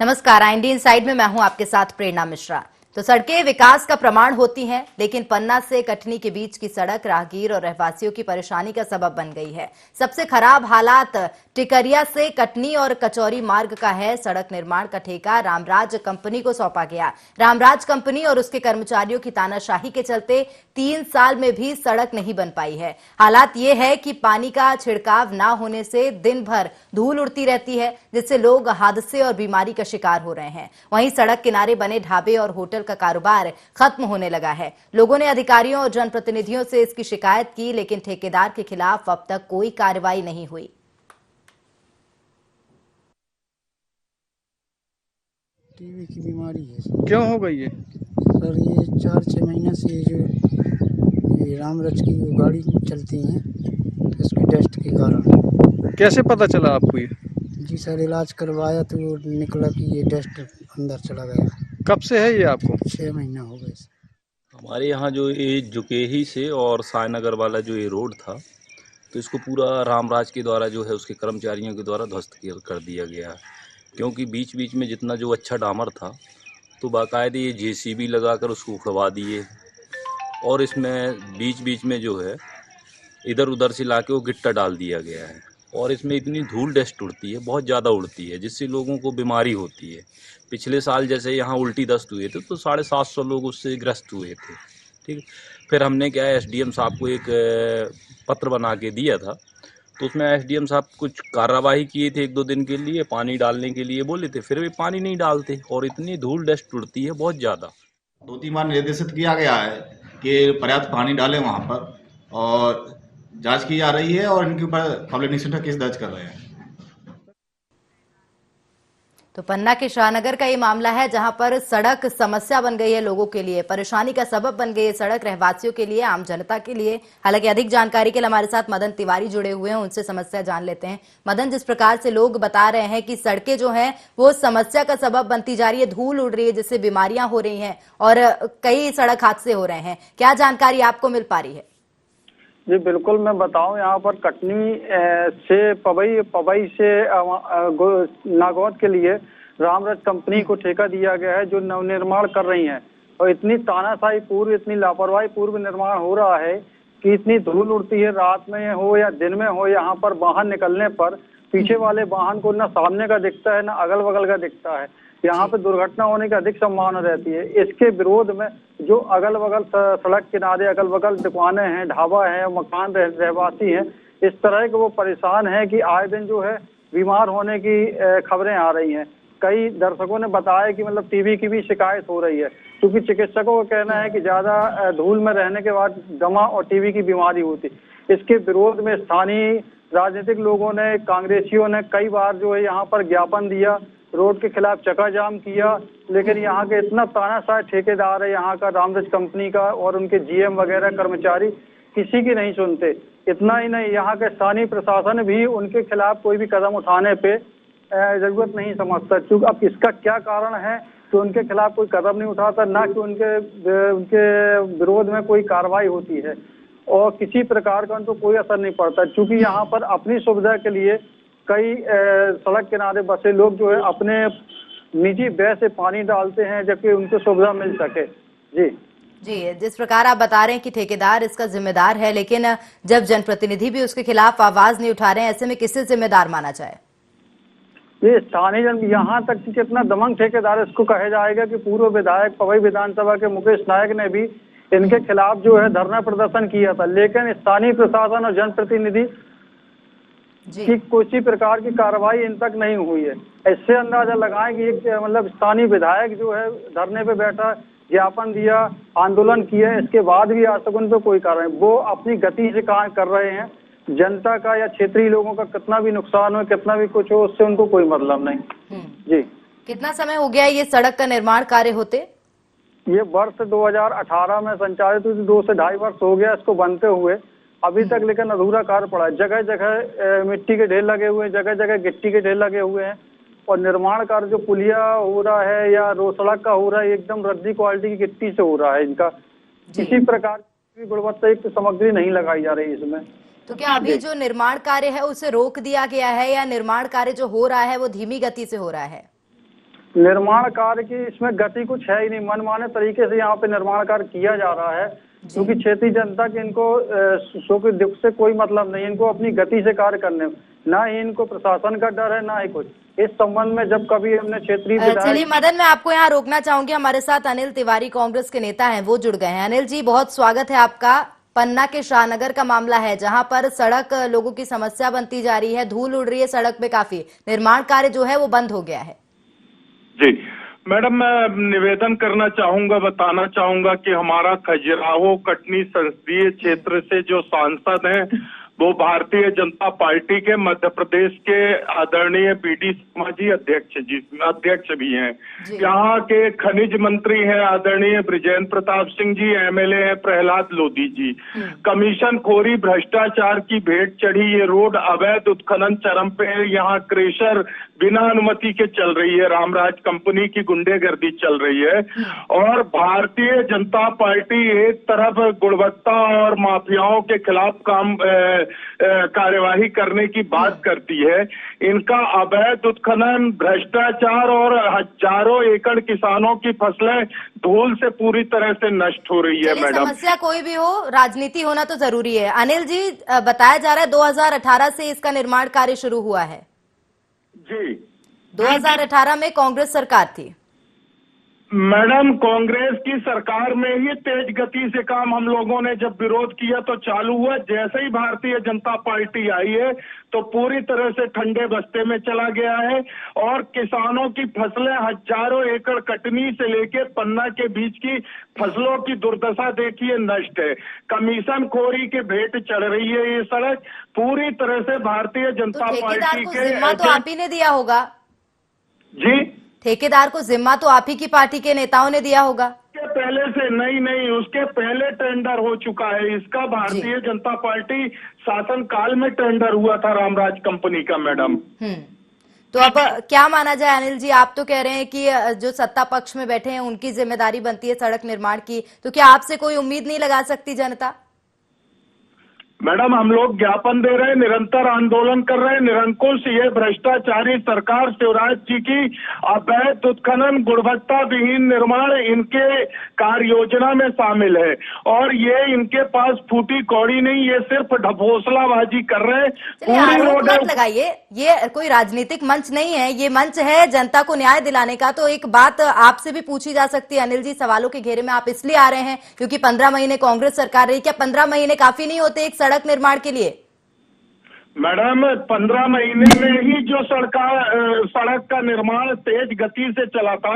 नमस्कार, IND inside में मैं हूं आपके साथ प्रेरणा मिश्रा। तो सड़कें विकास का प्रमाण होती हैं, लेकिन पन्ना से कटनी के बीच की सड़क राहगीर और रहवासियों की परेशानी का सबब बन गई है। सबसे खराब हालात टिकरिया से कटनी और कचौरी मार्ग का है। सड़क निर्माण का ठेका रामराज कंपनी को सौंपा गया। रामराज कंपनी और उसके कर्मचारियों की तानाशाही के चलते 3 साल में भी सड़क नहीं बन पाई है। हालात ये है कि पानी का छिड़काव न होने से दिन भर धूल उड़ती रहती है, जिससे लोग हादसे और बीमारी का शिकार हो रहे हैं। वहीं सड़क किनारे बने ढाबे और होटल का कारोबार खत्म होने लगा है। लोगों ने अधिकारियों और जनप्रतिनिधियों से इसकी शिकायत की, लेकिन ठेकेदार के खिलाफ अब तक कोई कार्रवाई नहीं हुई। टीबी की बीमारी है। क्यों हो गई है सर ये 4-6 महीने से जो ये रामरज की गाड़ी चलती हैं, इसके टेस्ट के कारण। कैसे पता चला आपको ये? जी सर, इलाज करवाया तो निकला कि ये टेस्ट अंदर चला गया। कब से है ये आपको? 6 महीने हो गए। हमारे यहाँ जो ये जुकेही से और सायनगर वाला जो ये रोड था, तो इसको पूरा रामराज के द्वारा जो है उसके कर्मचारियों के द्वारा ध्वस्त कर दिया गया है। क्योंकि बीच बीच में जितना जो अच्छा डामर था, तो बाकायदे ये JCB लगाकर उसको उखड़वा दिए, और इसमें बीच बीच में जो है इधर उधर से लाके वो गिट्टा डाल दिया गया है। और इसमें इतनी धूल डस्ट उड़ती है, बहुत ज़्यादा उड़ती है, जिससे लोगों को बीमारी होती है। पिछले साल जैसे यहाँ उल्टी दस्त हुए थे, तो 750 लोग उससे ग्रस्त हुए थे। ठीक, फिर हमने क्या है SDM साहब को एक पत्र बना के दिया था, तो उसमें SDM साहब कुछ कार्रवाई किए थे 1-2 दिन के लिए, पानी डालने के लिए बोले थे, फिर भी पानी नहीं डालते और इतनी धूल डस्ट उड़ती है बहुत ज़्यादा। 2-3 बार निर्देशित किया गया है कि पर्याप्त पानी डालें वहाँ पर, और जांच की जा रही है और इनके ऊपर कंप्लेंट का केस दर्ज कर रहे हैं। तो पन्ना के शाहनगर का ये मामला है, जहां पर सड़क समस्या बन गई है, लोगों के लिए परेशानी का सबब बन गई है सड़क, रहवासियों के लिए, आम जनता के लिए। हालांकि अधिक जानकारी के लिए हमारे साथ मदन तिवारी जुड़े हुए हैं, उनसे समस्या जान लेते हैं। मदन, जिस प्रकार से लोग बता रहे हैं कि सड़कें जो हैं वो समस्या का सबब बनती जा रही है, धूल उड़ रही है, जिससे बीमारियां हो रही हैं और कई सड़क हादसे हो रहे हैं, क्या जानकारी आपको मिल पा रही है? जी बिल्कुल, मैं बताऊं, यहाँ पर कटनी से पवई से नागौद के लिए रामरज कंपनी को ठेका दिया गया है, जो नवनिर्माण कर रही है। और इतनी तानाशाही पूर्व, इतनी लापरवाही पूर्व निर्माण हो रहा है कि इतनी धूल उड़ती है, रात में हो या दिन में हो, यहाँ पर वाहन निकलने पर पीछे वाले वाहन को न सामने का दिखता है, न अगल बगल का दिखता है। यहाँ पे दुर्घटना होने की अधिक संभावना रहती है। इसके विरोध में जो अगल बगल सड़क किनारे अगल बगल दुकानें हैं, ढाबा है, मकान रहवासी हैं, इस तरह के वो परेशान हैं कि आए दिन जो है बीमार होने की खबरें आ रही हैं। कई दर्शकों ने बताया कि मतलब टीबी की भी शिकायत हो रही है, क्योंकि चिकित्सकों का कहना है कि ज्यादा धूल में रहने के बाद दमा और टीबी की बीमारी होती। इसके विरोध में स्थानीय राजनीतिक लोगों ने, कांग्रेसियों ने कई बार जो है यहाँ पर ज्ञापन दिया, रोड के खिलाफ चक्का जाम किया, लेकिन यहाँ के इतना तानाशाह ठेकेदार है यहाँ का, रामरज कंपनी का, और उनके GM वगैरह कर्मचारी किसी की नहीं सुनते। इतना ही नहीं, यहाँ के स्थानीय प्रशासन भी उनके खिलाफ कोई भी कदम उठाने पे जरूरत नहीं समझता। क्योंकि अब इसका क्या कारण है कि उनके खिलाफ कोई कदम नहीं उठाता, ना कि उनके विरोध में कोई कार्रवाई होती है, और किसी प्रकार का उनको कोई असर नहीं पड़ता। क्योंकि यहाँ पर अपनी सुविधा के लिए कई सड़क किनारे बसे लोग जो है अपने निजी व्यय से पानी डालते हैं, जबकि उनको सुविधा मिल सके। जी, जिस प्रकार आप बता रहे हैं कि ठेकेदार इसका जिम्मेदार है, लेकिन जब जनप्रतिनिधि भी उसके खिलाफ आवाज नहीं उठा रहे हैं, ऐसे में किसे जिम्मेदार माना जाए? ये स्थानीय जन, यहाँ तक कि कितना दमंग ठेकेदार इसको कहा जाएगा कि पूर्व विधायक पवई विधानसभा के मुकेश नायक ने भी इनके खिलाफ जो है धरना प्रदर्शन किया था, लेकिन स्थानीय प्रशासन और जनप्रतिनिधि की किसी प्रकार की कार्रवाई इन तक नहीं हुई है। इससे अंदाजा लगाएं कि एक मतलब स्थानीय विधायक जो है धरने पे बैठा, ज्ञापन दिया, आंदोलन किया, इसके बाद भी आज तक उन पर कोई कार्रवाई, वो अपनी गति से काम कर रहे हैं। जनता का या क्षेत्रीय लोगों का कितना भी नुकसान हो, कितना भी कुछ हो, उससे उनको कोई मतलब नहीं। जी, कितना समय हो गया ये सड़क का निर्माण कार्य होते? ये वर्ष 2018 में संचालित हुई, 2 से 2.5 वर्ष हो गया इसको बनते हुए अभी तक, लेकिन अधूरा कार्य पड़ा है। जगह जगह मिट्टी के ढेर लगे हुए हैं, जगह जगह गिट्टी के ढेर लगे हुए हैं, और निर्माण कार्य जो पुलिया हो रहा है या रोड सड़क का हो रहा है, एकदम रद्दी क्वालिटी की गिट्टी से हो रहा है। इनका किसी प्रकार की गुणवत्ता युक्त सामग्री नहीं लगाई जा रही इसमें। तो क्या अभी जो निर्माण कार्य है उसे रोक दिया गया है, या निर्माण कार्य जो हो रहा है वो धीमी गति से हो रहा है? निर्माण कार्य की इसमें गति कुछ है ही नहीं, मनमाने तरीके से यहाँ पे निर्माण कार्य किया जा रहा है, क्योंकि क्षेत्रीय जनता के इनको सुख दुख से कोई मतलब नहीं, इनको अपनी गति से कार्य करने, ना ही इनको प्रशासन का डर है ना ही कुछ। इस संबंध में जब कभी हमने क्षेत्रीय चलिए मदन, मैं आपको यहाँ रोकना चाहूंगी। हमारे साथ अनिल तिवारी कांग्रेस के नेता हैं, वो जुड़ गए हैं। अनिल जी, बहुत स्वागत है आपका। पन्ना के शाहनगर का मामला है, जहां पर सड़क लोगों की समस्या बनती जा रही है, धूल उड़ रही है सड़क पे, काफी निर्माण कार्य जो है वो बंद हो गया है। जी मैडम, मैं निवेदन करना चाहूंगा, बताना चाहूंगा कि हमारा खजुराहो कटनी संसदीय क्षेत्र से जो सांसद हैं वो भारतीय जनता पार्टी के मध्य प्रदेश के आदरणीय बीडी शर्मा जी अध्यक्ष भी हैं। यहाँ के खनिज मंत्री हैं आदरणीय बृजेंद्र प्रताप सिंह जी, एमएलए हैं प्रहलाद लोधी जी। कमीशन खोरी, भ्रष्टाचार की भेंट चढ़ी ये रोड, अवैध उत्खनन चरम पे है। यहाँ क्रेशर बिना अनुमति के चल रही है, रामराज कंपनी की गुंडेगर्दी चल रही है। और भारतीय जनता पार्टी एक तरफ गुणवत्ता और माफियाओं के खिलाफ कार्यवाही करने की बात करती है, इनका अवैध उत्खनन, भ्रष्टाचार और हजारों एकड़ किसानों की फसलें धूल से पूरी तरह से नष्ट हो रही है। मैडम, समस्या कोई भी हो, राजनीति होना तो जरूरी है। अनिल जी, बताया जा रहा है 2018 से इसका निर्माण कार्य शुरू हुआ है। जी, 2018 में कांग्रेस सरकार थी। मैडम, कांग्रेस की सरकार में ही तेज गति से काम हम लोगों ने जब विरोध किया तो चालू हुआ। जैसे ही भारतीय जनता पार्टी आई है तो पूरी तरह से ठंडे बस्ते में चला गया है और किसानों की फसलें हजारों एकड़ कटनी से लेके पन्ना के बीच की फसलों की दुर्दशा देखिए, नष्ट है। कमीशन खोरी के भेंट चढ़ रही है ये सड़क पूरी तरह से। भारतीय जनता पार्टी के जिम्मा तो आप ही ने दिया होगा जी, ठेकेदार को जिम्मा तो आप ही की पार्टी के नेताओं ने दिया होगा। पहले से नहीं, उसके पहले टेंडर हो चुका है इसका। भारतीय जनता पार्टी शासन काल में टेंडर हुआ था रामराज कंपनी का। मैडम, तो अब क्या माना जाए अनिल जी? आप तो कह रहे हैं कि जो सत्ता पक्ष में बैठे हैं उनकी जिम्मेदारी बनती है सड़क निर्माण की, तो क्या आपसे कोई उम्मीद नहीं लगा सकती जनता? मैडम, हम लोग ज्ञापन दे रहे हैं, निरंतर आंदोलन कर रहे हैं। निरंकुश ये भ्रष्टाचारी सरकार शिवराज जी की अवैध उत्खनन, गुणवत्ता विहीन निर्माण इनके कार्य योजना में शामिल है और ये इनके पास फूटी कौड़ी नहीं, ये सिर्फ ढकोसलाबाजी कर रहे हैं। पूरी रोड मत लगाइए, ये कोई राजनीतिक मंच नहीं है, ये मंच है जनता को न्याय दिलाने का। तो एक बात आपसे भी पूछी जा सकती है अनिल जी, सवालों के घेरे में आप इसलिए आ रहे हैं क्योंकि 15 महीने कांग्रेस सरकार रही। क्या 15 महीने काफी नहीं होते एक सड़क निर्माण के लिए? मैडम, 15 महीने में ही जो सड़क का निर्माण तेज गति से चला था,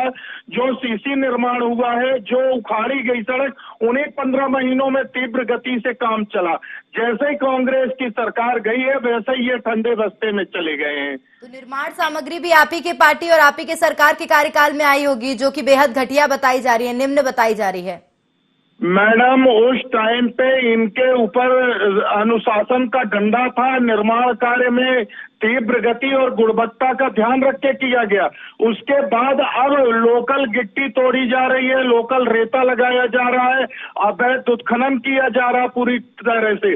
जो सीसी निर्माण हुआ है, जो उखाड़ी गई सड़क, उन्हीं 15 महीनों में तीव्र गति से काम चला। जैसे ही कांग्रेस की सरकार गई है वैसे ही ये ठंडे बस्ते में चले गए हैं। तो निर्माण सामग्री भी आप ही के पार्टी और आप ही के सरकार के कार्यकाल में आई होगी, जो कि बेहद घटिया बताई जा रही है, निम्न बताई जा रही है। मैडम, उस टाइम पे इनके ऊपर अनुशासन का डंडा था। निर्माण कार्य में तीव्र गति और गुणवत्ता का ध्यान रख के किया गया। उसके बाद अब लोकल गिट्टी तोड़ी जा रही है, लोकल रेता लगाया जा रहा है, अवैध उत्खनन किया जा रहा पूरी तरह से।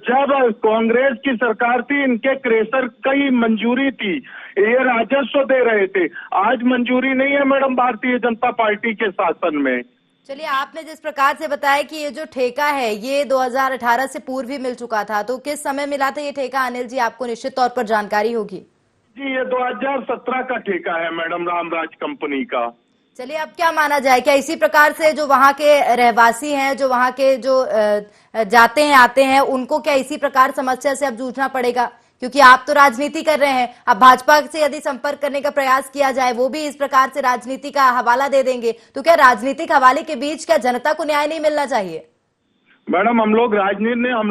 जब कांग्रेस की सरकार थी, इनके क्रेशर की मंजूरी थी, ये राजस्व दे रहे थे। आज मंजूरी नहीं है मैडम भारतीय जनता पार्टी के शासन में। चलिए, आपने जिस प्रकार से बताया कि ये जो ठेका है ये 2018 से पूर्व ही मिल चुका था, तो किस समय मिला था ये ठेका अनिल जी? आपको निश्चित तौर पर जानकारी होगी। जी, ये 2017 का ठेका है मैडम, रामराज कंपनी का। चलिए, अब क्या माना जाए? क्या इसी प्रकार से जो वहाँ के रहवासी हैं, जो वहाँ के जो जाते हैं आते हैं, उनको क्या इसी प्रकार समस्या से अब जूझना पड़ेगा? क्योंकि आप तो राजनीति कर रहे हैं। अब भाजपा से यदि संपर्क करने का प्रयास किया जाए, वो भी इस प्रकार से राजनीति का हवाला दे देंगे, तो क्या राजनीतिक हवाले के बीच क्या जनता को न्याय नहीं मिलना चाहिए? मैडम, हम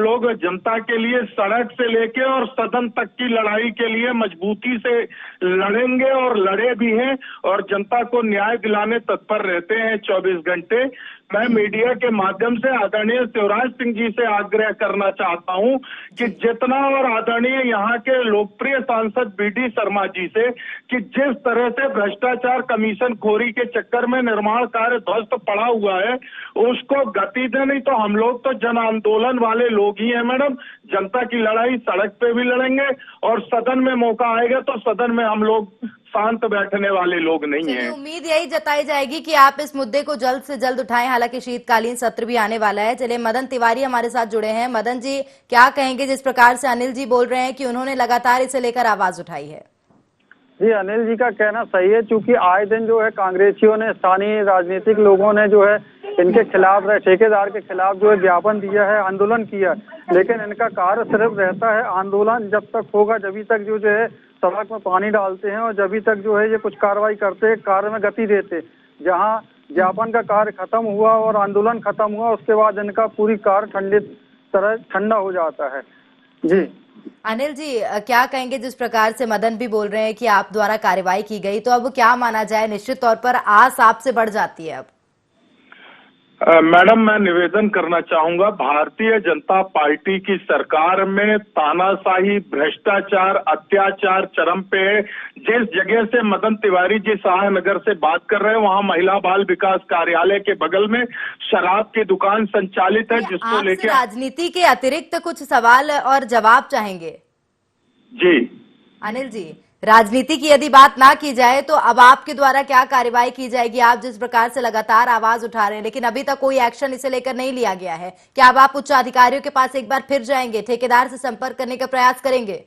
लोग जनता के लिए सड़क से लेके और सदन तक की लड़ाई के लिए मजबूती से लड़ेंगे और लड़े भी हैं और जनता को न्याय दिलाने तत्पर रहते हैं 24 घंटे। मैं मीडिया के माध्यम से आदरणीय शिवराज सिंह जी से आग्रह करना चाहता हूं कि जितना, और आदरणीय यहाँ के लोकप्रिय सांसद बीडी शर्मा जी से, कि जिस तरह से भ्रष्टाचार, कमीशन खोरी के चक्कर में निर्माण कार्य ध्वस्त पड़ा हुआ है, उसको गति दे। नहीं तो हम लोग तो जन आंदोलन वाले लोग ही हैं मैडम। जनता की लड़ाई सड़क पे भी लड़ेंगे और सदन में मौका आएगा तो सदन में हम लोग शांत बैठने वाले लोग नहीं चलिए, हैं। उम्मीद यही जताई जाएगी कि आप इस मुद्दे को जल्द से जल्द उठाएं। हालांकि शीतकालीन सत्र भी आने वाला है। चलिए, मदन तिवारी हमारे साथ जुड़े हैं। मदन जी, क्या कहेंगे जिस प्रकार से अनिल जी बोल रहे हैं कि उन्होंने लगातार इसे लेकर आवाज उठाई है? जी, अनिल जी का कहना सही है, क्योंकि आए दिन जो है कांग्रेसियों ने, स्थानीय राजनीतिक लोगों ने जो है इनके खिलाफ, ठेकेदार के खिलाफ जो है ज्ञापन दिया है, आंदोलन किया, लेकिन इनका कार्य सिर्फ रहता है आंदोलन जब तक होगा, जब तक जो है सड़क में पानी डालते हैं और जब तक जो है ये कुछ कार्रवाई करते हैं, कार्य में गति देते। जहां ज्ञापन का कार्य खत्म हुआ और आंदोलन खत्म हुआ, उसके बाद इनका पूरी कार्य ठंडा हो जाता है। जी अनिल जी, क्या कहेंगे जिस प्रकार से मदन भी बोल रहे हैं कि आप द्वारा कार्रवाई की गई, तो अब क्या माना जाए? निश्चित तौर पर आस आपसे बढ़ जाती है अब। मैडम, मैं निवेदन करना चाहूंगा, भारतीय जनता पार्टी की सरकार में तानाशाही, भ्रष्टाचार, अत्याचार चरम पे है। जिस जगह से मदन तिवारी जी सहायनगर से बात कर रहे हैं, वहां महिला बाल विकास कार्यालय के बगल में शराब की दुकान संचालित है, जिसको लेकर राजनीति के अतिरिक्त कुछ सवाल और जवाब चाहेंगे। जी अनिल जी, राजनीति की यदि बात ना की जाए तो अब आपके द्वारा क्या कार्रवाई की जाएगी? आप जिस प्रकार से लगातार आवाज उठा रहे हैं, लेकिन अभी तक कोई एक्शन इसे लेकर नहीं लिया गया है। क्या अब आप उच्च अधिकारियों के पास एक बार फिर जाएंगे, ठेकेदार से संपर्क करने का प्रयास करेंगे?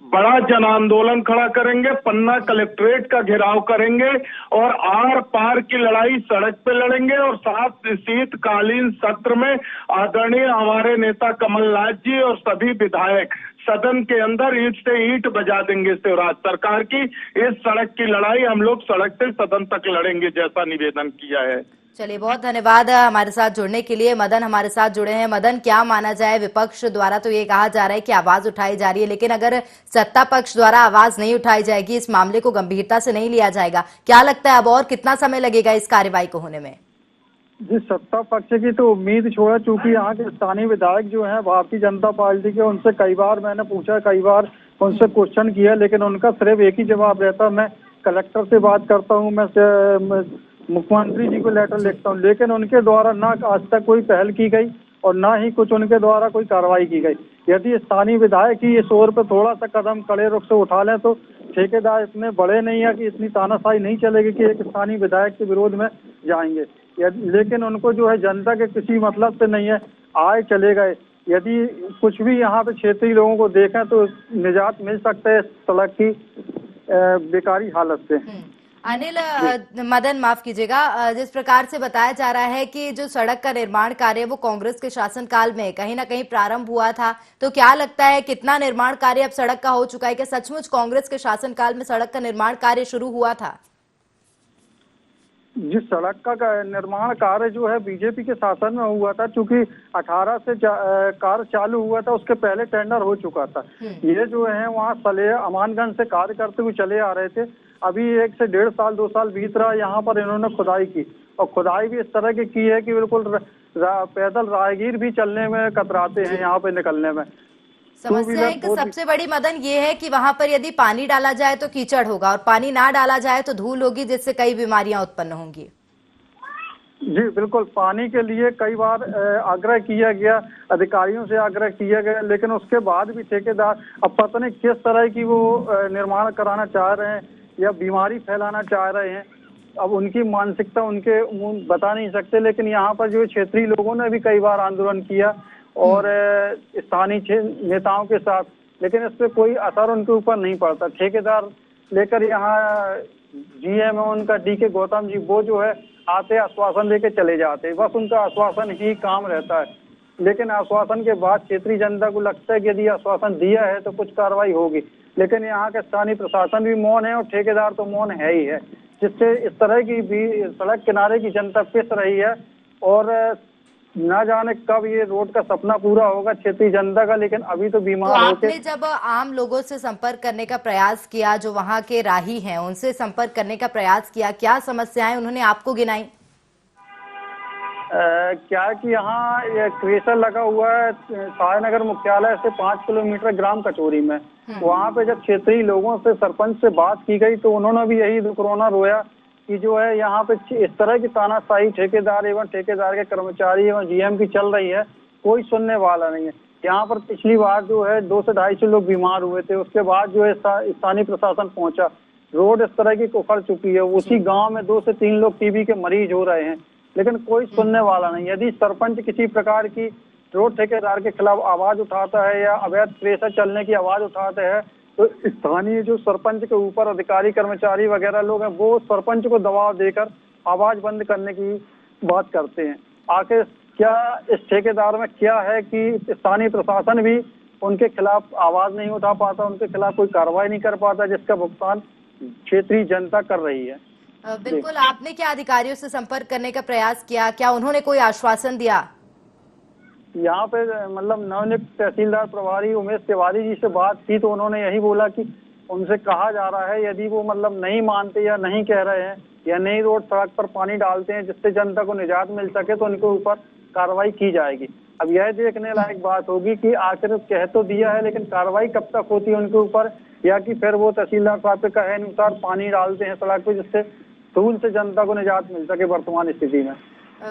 बड़ा जन आंदोलन खड़ा करेंगे, पन्ना कलेक्ट्रेट का घेराव करेंगे और आर पार की लड़ाई सड़क पे लड़ेंगे। और साथ शीतकालीन सत्र में आदरणीय हमारे नेता कमलनाथ जी और सभी विधायक सदन के अंदर ईंट से ईंट बजा देंगे शिवराज सरकार की। इस सड़क की लड़ाई हम लोग सड़क से सदन तक लड़ेंगे, जैसा निवेदन किया है। चलिए, बहुत धन्यवाद हमारे साथ जुड़ने के लिए। मदन हमारे साथ जुड़े हैं। मदन, क्या माना जाए, विपक्ष द्वारा तो ये कहा जा रहा है कि आवाज उठाई जा रही है, लेकिन अगर सत्ता पक्ष द्वारा आवाज नहीं उठाई जाएगी, इस मामले को गंभीरता से नहीं लिया जाएगा, क्या लगता है अब और कितना समय लगेगा इस कार्रवाई को होने में? जी, सत्ता पक्ष की तो उम्मीद छोड़ा, चूंकि यहाँ के स्थानीय विधायक जो हैं भारतीय जनता पार्टी के, उनसे कई बार मैंने पूछा, कई बार उनसे क्वेश्चन किया, लेकिन उनका सिर्फ एक ही जवाब रहता, मैं कलेक्टर से बात करता हूँ, मैं मुख्यमंत्री जी को लेटर लिखता हूँ, लेकिन उनके द्वारा ना आज तक कोई पहल की गई और ना ही कुछ उनके द्वारा कोई कार्रवाई की गई। यदि स्थानीय विधायक ही इस ओर पर थोड़ा सा कदम कड़े रुख से उठा लें तो ठेकेदार इतने बड़े नहीं है कि इतनी तानाशाही नहीं चलेगी कि एक स्थानीय विधायक के विरोध में जाएंगे। लेकिन उनको जो है जनता के किसी मतलब से नहीं है, आए चले गए। यदि कुछ भी यहाँ पे क्षेत्रीय लोगों को देखें तो निजात मिल सकता है सड़क की बेकारी हालत से। अनिल, मदन माफ कीजिएगा, जिस प्रकार से बताया जा रहा है कि जो सड़क का निर्माण कार्य वो कांग्रेस के शासनकाल में कहीं ना कहीं प्रारंभ हुआ था, तो क्या लगता है कितना निर्माण कार्य अब सड़क का हो चुका है? क्या सचमुच कांग्रेस के शासनकाल में सड़क का निर्माण कार्य शुरू हुआ था? जिस सड़क का निर्माण कार्य जो है बीजेपी के शासन में हुआ था, चूंकि 18 से कार्य चालू हुआ था, उसके पहले टेंडर हो चुका था। ये जो है वहाँ सले अमानगंज से कार्य करते हुए चले आ रहे थे। अभी 1 से 1.5 साल 2 साल बीत रहा, यहाँ पर इन्होंने खुदाई की और खुदाई भी इस तरह की है कि बिल्कुल पैदल राहगीर भी चलने में कतराते हैं यहाँ पे निकलने में। समस्या एक सबसे बड़ी मदन ये है कि वहां पर यदि पानी डाला जाए तो कीचड़ होगा और पानी ना डाला जाए तो धूल होगी, जिससे कई बीमारियां उत्पन्न होंगी। जी बिल्कुल, पानी के लिए कई बार आग्रह किया गया, अधिकारियों से आग्रह किया गया, लेकिन उसके बाद भी ठेकेदार अब पता नहीं किस तरह की वो निर्माण कराना चाह रहे हैं या बीमारी फैलाना चाह रहे हैं। अब उनकी मानसिकता उनके बता नहीं सकते, लेकिन यहाँ पर जो क्षेत्रीय लोगों ने भी कई बार आंदोलन किया और स्थानीय नेताओं के साथ, लेकिन इस पे कोई असर उनके ऊपर नहीं पड़ता। ठेकेदार लेकर यहाँ जीएम है उनका DK गौतम जी, वो जो है आते आश्वासन लेके चले जाते, बस उनका आश्वासन ही काम रहता है। लेकिन आश्वासन के बाद क्षेत्रीय जनता को लगता है कि यदि आश्वासन दिया है तो कुछ कार्रवाई होगी, लेकिन यहाँ के स्थानीय प्रशासन भी मौन है और ठेकेदार तो मौन है ही है, जिससे इस तरह की भी सड़क किनारे की जनता पिस रही है और ना जाने कब ये रोड का सपना पूरा होगा क्षेत्रीय जनता का। लेकिन अभी तो बीमार तो होते। आपने जब आम लोगों से संपर्क करने का प्रयास किया, जो वहां के राही हैं उनसे संपर्क करने का प्रयास किया, क्या समस्याएं उन्होंने आपको गिनाई? क्या कि यहाँ ये क्रेशर लगा हुआ है सहायनगर मुख्यालय से 5 किलोमीटर ग्राम कचोरी में। वहाँ पे जब क्षेत्रीय लोगों से, सरपंच से बात की गई तो उन्होंने भी यही दुखरोना रोया कि जो है यहाँ पे इस तरह की तानाशाही ठेकेदार एवं ठेकेदार के कर्मचारी एवं GM की चल रही है, कोई सुनने वाला नहीं है। यहाँ पर पिछली बार जो है 200 से 250 लोग बीमार हुए थे, उसके बाद जो है स्थानीय प्रशासन पहुंचा, रोड इस तरह की उखड़ चुकी है, उसी गांव में 2 से 3 लोग टीबी के मरीज हो रहे हैं, लेकिन कोई सुनने वाला नहीं। यदि सरपंच किसी प्रकार की रोड ठेकेदार के खिलाफ आवाज उठाता है या अवैध प्रेशर चलने की आवाज उठाते हैं, तो स्थानीय जो सरपंच के ऊपर अधिकारी कर्मचारी वगैरह लोग हैं, वो सरपंच को दबाव देकर आवाज बंद करने की बात करते हैं। आखिर क्या इस ठेकेदार में क्या है कि स्थानीय प्रशासन भी उनके खिलाफ आवाज नहीं उठा पाता, उनके खिलाफ कोई कार्रवाई नहीं कर पाता, जिसका भुगतान क्षेत्रीय जनता कर रही है। बिल्कुल, आपने क्या अधिकारियों से संपर्क करने का प्रयास किया? क्या उन्होंने कोई आश्वासन दिया? यहाँ पे मतलब नवनियुक्त तहसीलदार प्रभारी उमेश तिवारी जी से बात की, तो उन्होंने यही बोला कि उनसे कहा जा रहा है, यदि वो मतलब नहीं मानते या नहीं कह रहे हैं या नहीं रोड सड़क पर पानी डालते हैं जिससे जनता को निजात मिल सके, तो उनके ऊपर कार्रवाई की जाएगी। अब यह देखने लायक बात होगी कि आखिर कह तो दिया है, लेकिन कार्रवाई कब तक होती है उनके ऊपर, या कि फिर वो तहसीलदार साहब के कहे अनुसार पानी डालते हैं सड़क पे जिससे धूल से जनता को निजात मिल सके वर्तमान स्थिति में।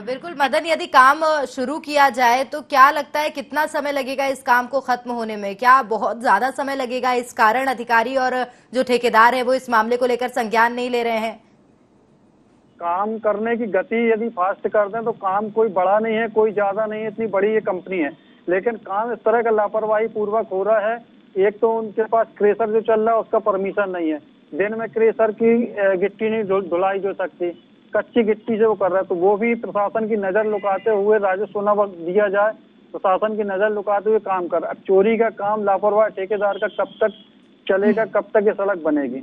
बिल्कुल मदन, यदि काम शुरू किया जाए तो क्या लगता है कितना समय लगेगा इस काम को खत्म होने में? क्या बहुत ज्यादा समय लगेगा? इस कारण अधिकारी और जो ठेकेदार है वो इस मामले को लेकर संज्ञान नहीं ले रहे हैं। काम करने की गति यदि फास्ट कर दें तो काम कोई बड़ा नहीं है, कोई ज्यादा नहीं है, इतनी बड़ी ये कंपनी है, लेकिन काम इस तरह का लापरवाही पूर्वक हो रहा है। एक तो उनके पास क्रेशर जो चल रहा है उसका परमिशन नहीं है, दिन में क्रेशर की गिट्टी नहीं धुलाई जो सकती, कच्ची गिट्टी से वो कर रहा है, तो वो भी प्रशासन की नजर लुकाते हुए राजस्व न दिया जाए, प्रशासन की नजर लुकाते हुए काम कर। अब चोरी का काम लापरवाह ठेकेदार का कब तक चलेगा, कब तक ये सड़क बनेगी?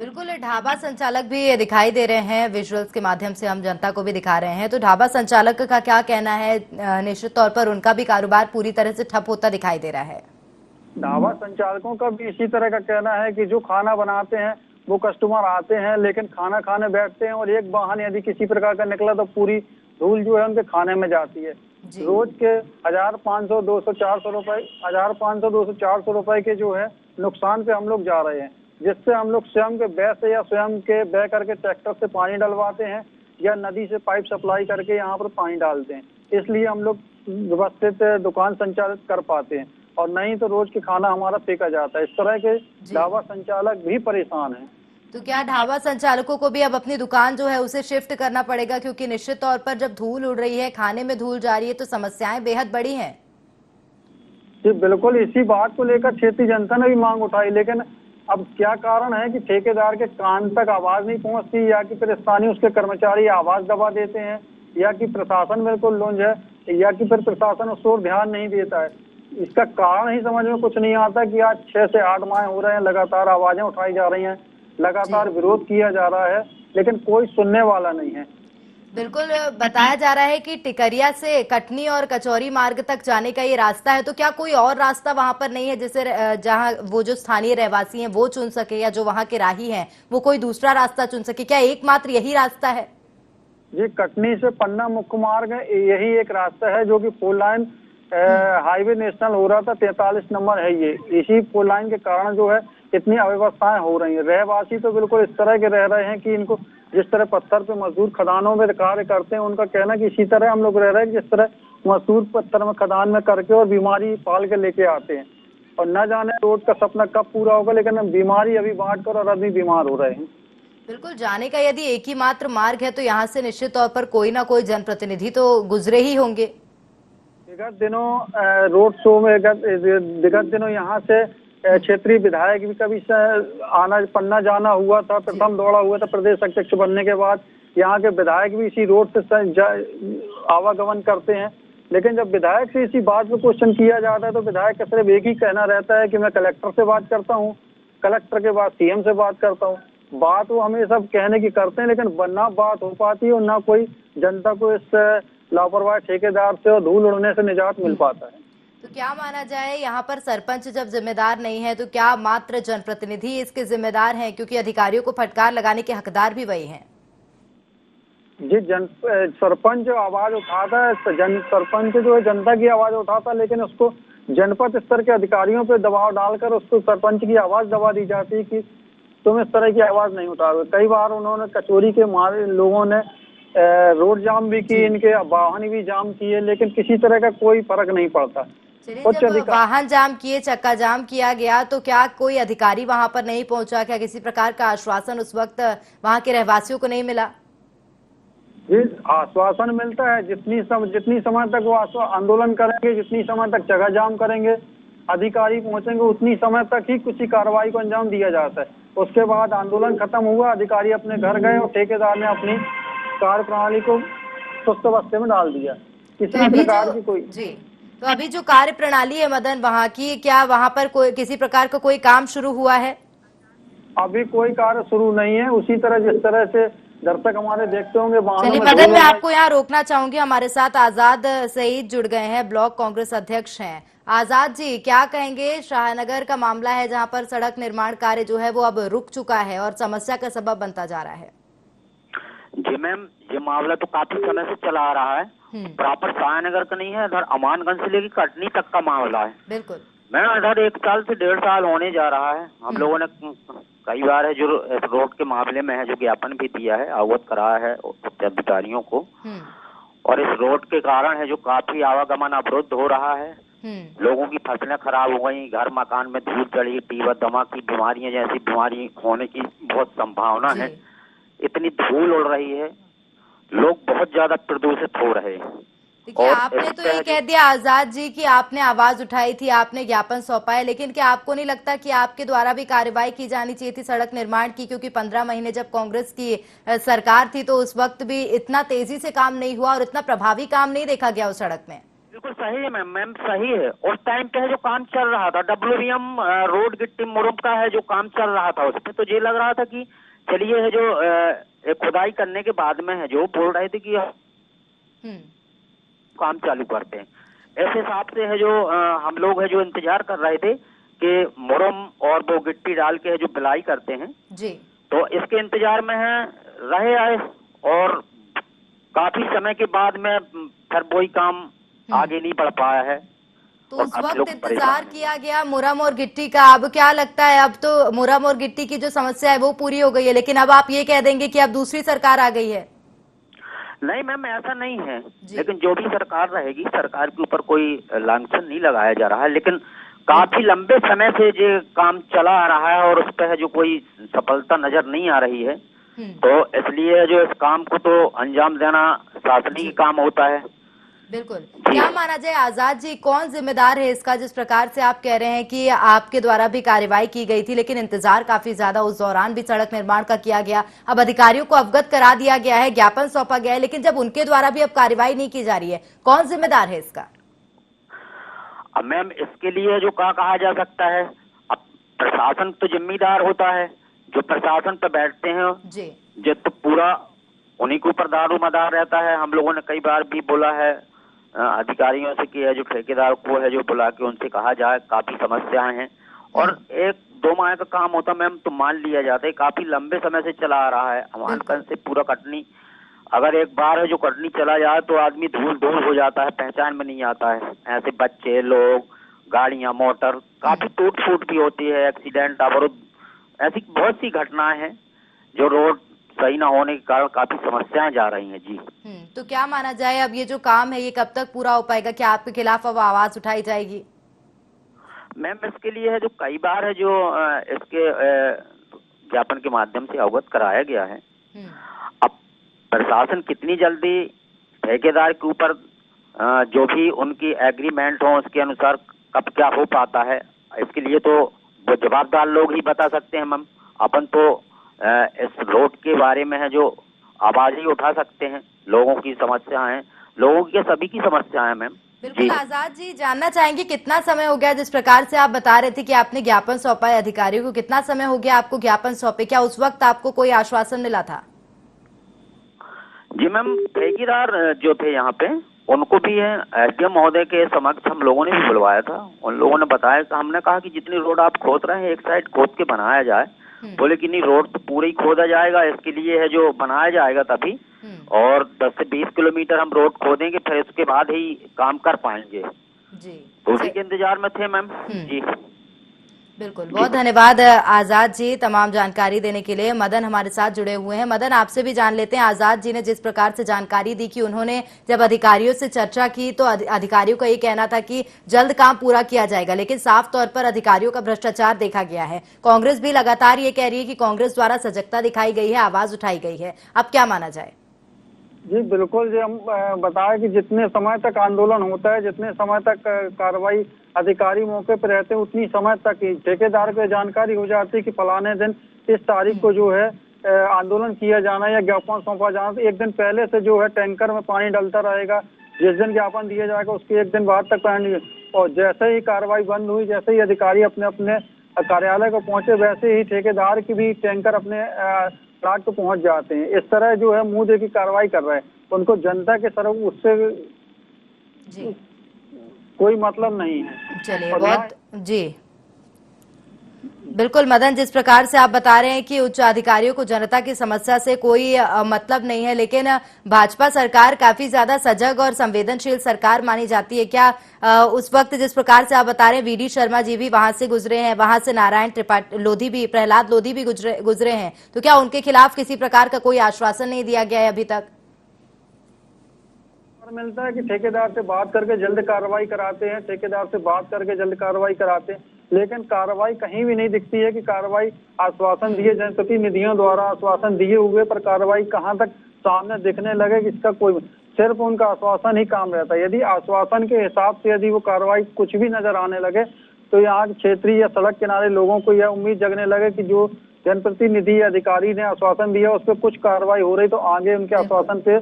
बिल्कुल, ढाबा संचालक भी दिखाई दे रहे हैं, विजुअल्स के माध्यम से हम जनता को भी दिखा रहे हैं, तो ढाबा संचालक का क्या कहना है? निश्चित तौर पर उनका भी कारोबार पूरी तरह से ठप होता दिखाई दे रहा है। ढाबा संचालकों का भी इसी तरह का कहना है कि जो खाना बनाते हैं वो कस्टमर आते हैं, लेकिन खाना खाने बैठते हैं और एक वाहन यदि किसी प्रकार का निकला तो पूरी धूल जो है उनके खाने में जाती है। रोज के 1500, 200, 400 रुपए, 1500, 200, 400 रुपए के जो है नुकसान पे हम लोग जा रहे हैं, जिससे हम लोग स्वयं के बह से या स्वयं के बह करके ट्रैक्टर से पानी डलवाते हैं या नदी से पाइप सप्लाई करके यहाँ पर पानी डालते हैं। इसलिए हम लोग व्यवस्थित दुकान संचालित कर पाते हैं, और नहीं तो रोज के खाना हमारा फेंका जाता है। इस तरह के ढाबा संचालक भी परेशान हैं। तो क्या ढाबा संचालकों को भी अब अपनी दुकान जो है उसे शिफ्ट करना पड़ेगा? क्योंकि निश्चित तौर पर जब धूल उड़ रही है, खाने में धूल जा रही है, तो समस्याएं बेहद बड़ी हैं। जी बिल्कुल, इसी बात को लेकर क्षेत्रीय जनता ने भी मांग उठाई, लेकिन अब क्या कारण है कि ठेकेदार के कान तक आवाज नहीं पहुंचती, या कि फिर स्थानीय उसके कर्मचारी आवाज दबा देते हैं, या कि प्रशासन बिल्कुल लुंज है, या कि फिर प्रशासन उस ओर ध्यान नहीं देता है। इसका कारण ही समझ में कुछ नहीं आता कि आज 6 से 8 माह हो रहे हैं, लगातार आवाजें उठाई जा रही हैं, लगातार विरोध किया जा रहा है, लेकिन कोई सुनने वाला नहीं है। बिल्कुल, बताया जा रहा है कि टिकरिया से कटनी और कचौरी मार्ग तक जाने का ये रास्ता है, तो क्या कोई और रास्ता वहां पर नहीं है जिसे जहां वो जो स्थानीय रहवासी हैं वो चुन सके, या जो वहां के राही हैं वो कोई दूसरा रास्ता चुन सके? क्या एकमात्र यही रास्ता है? जी, कटनी से पन्ना मुख्य मार्ग है, यही एक रास्ता है जो कि 4 लाइन हाईवे नेशनल हो रहा था, 43 नंबर है ये। इसी 4 लाइन के कारण जो है इतनी अव्यवस्थाएं हो रही हैं। रहवासी तो बिल्कुल इस तरह के रह रहे हैं कि इनको जिस तरह पत्थर पे मजदूर खदानों में कार्य करते हैं, उनका कहना कि इसी तरह हम लोग रह रहे हैं जिस तरह मजदूर पत्थर में खदान में करके और बीमारी पाल के लेके आते हैं, और न जाने रोड का सपना कब पूरा होगा, लेकिन बीमारी अभी बांट कर और आदमी बीमार हो रहे हैं। बिल्कुल, जाने का यदि एक ही मात्र मार्ग है तो यहाँ से निश्चित तौर पर कोई ना कोई जनप्रतिनिधि तो गुजरे ही होंगे। विगत दिनों रोड शो में विगत दिनों यहाँ से क्षेत्रीय विधायक भी कभी आना पन्ना जाना हुआ था, प्रथम दौड़ा हुआ था प्रदेश अध्यक्ष बनने के बाद। यहाँ के विधायक भी इसी रोड से आवागमन करते हैं, लेकिन जब विधायक से इसी बात पे क्वेश्चन किया जाता है तो विधायक का सिर्फ एक ही कहना रहता है कि मैं कलेक्टर से बात करता हूँ, कलेक्टर के बाद सीएम से बात करता हूँ। बात वो हमें सब कहने की करते हैं, लेकिन ना बात हो पाती है और ना कोई जनता को इस लापरवाह ठेकेदार से और धूल उड़ने से निजात मिल पाता है। तो क्या माना जाए, यहाँ पर सरपंच जब जिम्मेदार नहीं है तो क्या मात्र जनप्रतिनिधि इसके जिम्मेदार हैं? क्योंकि अधिकारियों को फटकार लगाने के हकदार भी वही हैं। जी, सरपंच आवाज उठाता है, सरपंच जो है जनता की आवाज उठाता है, लेकिन उसको जनपद स्तर के अधिकारियों पे दबाव डालकर उसको सरपंच की आवाज दबा दी जाती है कि तुम इस तरह की आवाज नहीं उठाओगे। कई बार उन्होंने कचौरी के मारे लोगों ने रोड जाम भी की, इनके वाहन भी जाम किए, लेकिन किसी तरह का कोई फर्क नहीं पड़ता। चलिए, उच्च जब अधिकारी वाहन जाम किए, चक्का जाम किया गया, तो क्या कोई अधिकारी वहां पर नहीं पहुंचा? क्या किसी प्रकार का आश्वासन उस वक्त वहां के रहवासियों को नहीं मिला? जी आश्वासन मिलता है, जितनी समय तक वो आंदोलन करेंगे, जितनी समय तक जगह जाम करेंगे, अधिकारी पहुंचेंगे, उतनी समय तक ही किसी कार्रवाई को अंजाम दिया जाता है। उसके बाद आंदोलन खत्म हुआ, अधिकारी अपने घर गए और ठेकेदार ने अपनी कार्य प्रणाली को सुस्त अवस्थे में डाल दिया। तो किसी अभी प्रकार की कोई जी, तो अभी जो कार्य प्रणाली है मदन वहां की, क्या वहां पर कोई किसी प्रकार का कोई काम शुरू हुआ है? अभी कोई कार्य शुरू नहीं है। उसी तरह जिस तरह से दर्शक हमारे देखते होंगे वाहनों चलिए में मदन, धूल मैं उड़ना- आपको यहाँ रोकना चाहूंगी। हमारे साथ आजाद सईद जुड़ गए हैं, ब्लॉक कांग्रेस अध्यक्ष हैं। आजाद जी, क्या कहेंगे? शाहनगर का मामला है जहां पर सड़क निर्माण कार्य जो है वो अब रुक चुका है और समस्या का सबब बनता जा रहा है। जी मैम, ये मामला तो काफी समय से चला आ रहा है। प्रॉपर शाहनगर का नहीं है, इधर अमानगंज से लेकर कटनी तक का मामला है। बिल्कुल। मैम इधर 1 साल से 1.5 साल होने जा रहा है। हम लोगों ने कई बार है जो इस रोड के मामले में है जो ज्ञापन भी दिया है, अवगत कराया है उच्च अधिकारियों को। और इस रोड के कारण है जो काफी आवागमन अवरुद्ध हो रहा है। लोगों की फसलें खराब हो गई, घर मकान में धूल चढ़ी, टीबा दमा की बीमारियां जैसी बीमारी होने की बहुत संभावना है। इतनी धूल उड़ रही है, लोग बहुत ज्यादा प्रदूषित हो रहे हैं। देखिए, आपने तो ये कह दिया आजाद जी कि आपने आवाज उठाई थी, आपने ज्ञापन सौंपा है, लेकिन क्या आपको नहीं लगता कि आपके द्वारा भी कार्रवाई की जानी चाहिए थी सड़क निर्माण की? क्योंकि 15 महीने जब कांग्रेस की सरकार थी तो उस वक्त भी इतना तेजी से काम नहीं हुआ और इतना प्रभावी काम नहीं देखा गया उस सड़क में। बिल्कुल सही है मैम सही है। उस टाइम पे है जो काम चल रहा था, WBM रोड गिट्टी मुरुम का है जो काम चल रहा था, उसमें तो ये लग रहा था कि चलिए है जो खुदाई करने के बाद में है जो बोल रहे थे कि काम चालू करते हैं। ऐसे हिसाब से है जो हम लोग है जो इंतजार कर रहे थे कि मुरम और वो गिट्टी डाल के है जो बिलाई करते हैं जी, तो इसके इंतजार में है रहे आए। और काफी समय के बाद में फिर वही काम आगे नहीं बढ़ पाया है। तो और उस काफी वक्त लोग इंतजार परेशान हैं। किया गया मुरम और गिट्टी का। अब क्या लगता है, अब तो मुरम और गिट्टी की जो समस्या है वो पूरी हो गई है, लेकिन अब आप ये कह देंगे कि अब दूसरी सरकार आ गई है? नहीं मैम, ऐसा नहीं है। लेकिन जो भी सरकार रहेगी, सरकार के ऊपर कोई लांछन नहीं लगाया जा रहा है, लेकिन काफी लंबे समय से ये काम चला आ रहा है और उस पर है जो कोई सफलता नजर नहीं आ रही है। तो इसलिए जो इस काम को तो अंजाम देना शासनिक काम होता है। बिल्कुल। क्या माना जाए आजाद जी, कौन जिम्मेदार है इसका? जिस प्रकार से आप कह रहे हैं कि आपके द्वारा भी कार्रवाई की गई थी, लेकिन इंतजार काफी ज्यादा उस दौरान भी सड़क निर्माण का किया गया, अब अधिकारियों को अवगत करा दिया गया है, ज्ञापन सौंपा गया है, लेकिन जब उनके द्वारा भी अब कार्रवाई नहीं की जा रही है, कौन जिम्मेदार है इसका? अब मैम इसके लिए जो कहा जा सकता है, अब प्रशासन तो जिम्मेदार होता है। जो प्रशासन पर बैठते हैं जी, जो तो पूरा उन्हीं के ऊपर दारोमदार रहता है। हम लोगों ने कई बार भी बोला है अधिकारियों से कि जो ठेकेदार को है जो बुला के उनसे कहा जाए, काफी समस्याएं हैं और 1-2 माह का काम होता मैम तो मान लिया जाता है। काफी लंबे समय से चला आ रहा है अमानगंज से पूरा कटनी। अगर एक बार है जो कटनी चला जाए तो आदमी धूल हो जाता है, पहचान में नहीं आता है। ऐसे बच्चे लोग, गाड़ियां, मोटर, काफी टूट फूट भी होती है, एक्सीडेंट, अवरुद्ध, ऐसी बहुत सी घटनाएं हैं जो रोड सही ना होने के कारण काफी समस्याएं जा रही हैं। जी, तो क्या माना जाए अब ये जो काम है ये कब तक पूरा हो पाएगा? क्या आपके खिलाफ अब आवाज उठाई जाएगी? मैम इसके लिए है जो कई बार है जो इसके ज्ञापन के माध्यम से अवगत कराया गया है। अब प्रशासन कितनी जल्दी ठेकेदार के ऊपर जो भी उनकी एग्रीमेंट हो उसके अनुसार कब क्या हो पाता है, इसके लिए तो वो जवाबदार लोग ही बता सकते हैं मैम। अपन तो इस रोड के बारे में है जो आवाज ही उठा सकते हैं। लोगों की समस्याएं हैं, लोगों की सभी की समस्याएं मैम। बिल्कुल। आजाद जी, जानना चाहेंगे कितना समय हो गया, जिस प्रकार से आप बता रहे थे कि आपने ज्ञापन सौंपा है अधिकारियों को, कितना समय हो गया आपको ज्ञापन सौंपे? क्या उस वक्त आपको कोई आश्वासन मिला था? जी मैम, ठेकेदार जो थे यहाँ पे उनको भी है SDM महोदय के समक्ष हम लोगों ने भी बुलवाया था। उन लोगों ने बताया, हमने कहा कि जितनी रोड आप खोद रहे हैं एक साइड खोद के बनाया जाए। बोले कि नहीं, रोड तो पूरी खोदा जाएगा, इसके लिए है जो बनाया जाएगा तभी, और 10 से 20 किलोमीटर हम रोड खोदेंगे, फिर उसके बाद ही काम कर पाएंगे। जी, तो उसी के इंतजार में थे मैम। जी, बिल्कुल, बहुत धन्यवाद आजाद जी तमाम जानकारी देने के लिए। मदन हमारे साथ जुड़े हुए हैं। मदन, आपसे भी जान लेते हैं, आजाद जी ने जिस प्रकार से जानकारी दी कि उन्होंने जब अधिकारियों से चर्चा की तो अधिकारियों का ये कहना था कि जल्द काम पूरा किया जाएगा, लेकिन साफ तौर पर अधिकारियों का भ्रष्टाचार देखा गया है। कांग्रेस भी लगातार ये कह रही है कि कांग्रेस द्वारा सजगता दिखाई गई है, आवाज उठाई गई है। अब क्या माना जाए? जी बिल्कुल, जो हम बताएं कि जितने समय तक आंदोलन होता है, जितने समय तक कार्रवाई अधिकारी मौके पर रहते हैं, उतनी समय तक ही ठेकेदार को जानकारी हो जाती है कि फलाने दिन इस तारीख को जो है आंदोलन किया जाना या ज्ञापन सौंपा जाना। तो एक दिन पहले से जो है टैंकर में पानी डलता रहेगा, जिस दिन ज्ञापन दिया जाएगा उसके एक दिन बाद तक पानी, और जैसे ही कार्रवाई बंद हुई, जैसे ही अधिकारी अपने अपने कार्यालय को पहुंचे, वैसे ही ठेकेदार की भी टैंकर अपने प्लाट को पहुंच जाते हैं। इस तरह जो है मुंह देखी कार्रवाई कर रहे हैं, उनको जनता के तरफ उससे जी कोई मतलब नहीं है। चलिए, और बहुत जी बिल्कुल मदन, जिस प्रकार से आप बता रहे हैं कि उच्च अधिकारियों को जनता की समस्या से कोई मतलब नहीं है, लेकिन भाजपा सरकार काफी ज्यादा सजग और संवेदनशील सरकार मानी जाती है। क्या उस वक्त जिस प्रकार से आप बता रहे हैं, वीडी शर्मा जी भी वहां से गुजरे हैं, वहां से नारायण त्रिपाठी लोधी भी, प्रहलाद लोधी भी गुजरे हैं, तो क्या उनके खिलाफ किसी प्रकार का कोई आश्वासन नहीं दिया गया है अभी तक? मिलता है कि ठेकेदार से बात करके जल्द कार्रवाई कराते हैं, ठेकेदार से बात करके जल्द कार्रवाई कराते हैं, लेकिन कार्रवाई कहीं भी नहीं दिखती है कि कार्रवाई आश्वासन दिए जनप्रतिनिधियों द्वारा आश्वासन दिए हुए पर कार्रवाई कहां तक सामने दिखने लगे कि इसका कोई, सिर्फ उनका आश्वासन ही काम रहता है। यदि आश्वासन के हिसाब से यदि वो कार्रवाई कुछ भी नजर आने लगे तो यहाँ के क्षेत्रीय या सड़क किनारे लोगों को यह उम्मीद जगने लगे कि जो जनप्रतिनिधि अधिकारी ने आश्वासन दिया उस पर कुछ कार्रवाई हो रही तो आगे उनके आश्वासन से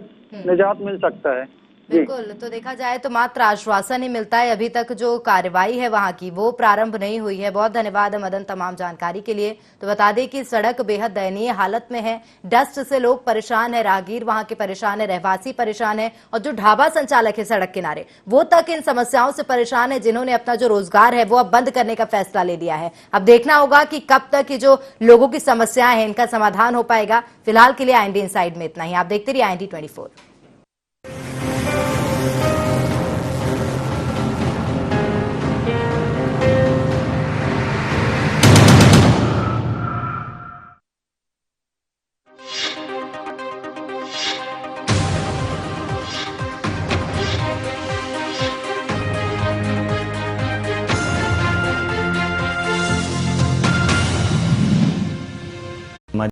निजात मिल सकता है। बिल्कुल, तो देखा जाए तो मात्र आश्वासन ही मिलता है, अभी तक जो कार्रवाई है वहां की वो प्रारंभ नहीं हुई है। बहुत धन्यवाद मदन तमाम जानकारी के लिए। तो बता दें कि सड़क बेहद दयनीय हालत में है, डस्ट से लोग परेशान है, राहगीर वहां के परेशान है, रहवासी परेशान है, और जो ढाबा संचालक है सड़क किनारे वो तक इन समस्याओं से परेशान है, जिन्होंने अपना जो रोजगार है वो अब बंद करने का फैसला ले लिया है। अब देखना होगा कि कब तक ये जो लोगों की समस्याएं हैं इनका समाधान हो पाएगा। फिलहाल के लिए IND इनसाइड में इतना ही। आप देखते रहिए IND 24।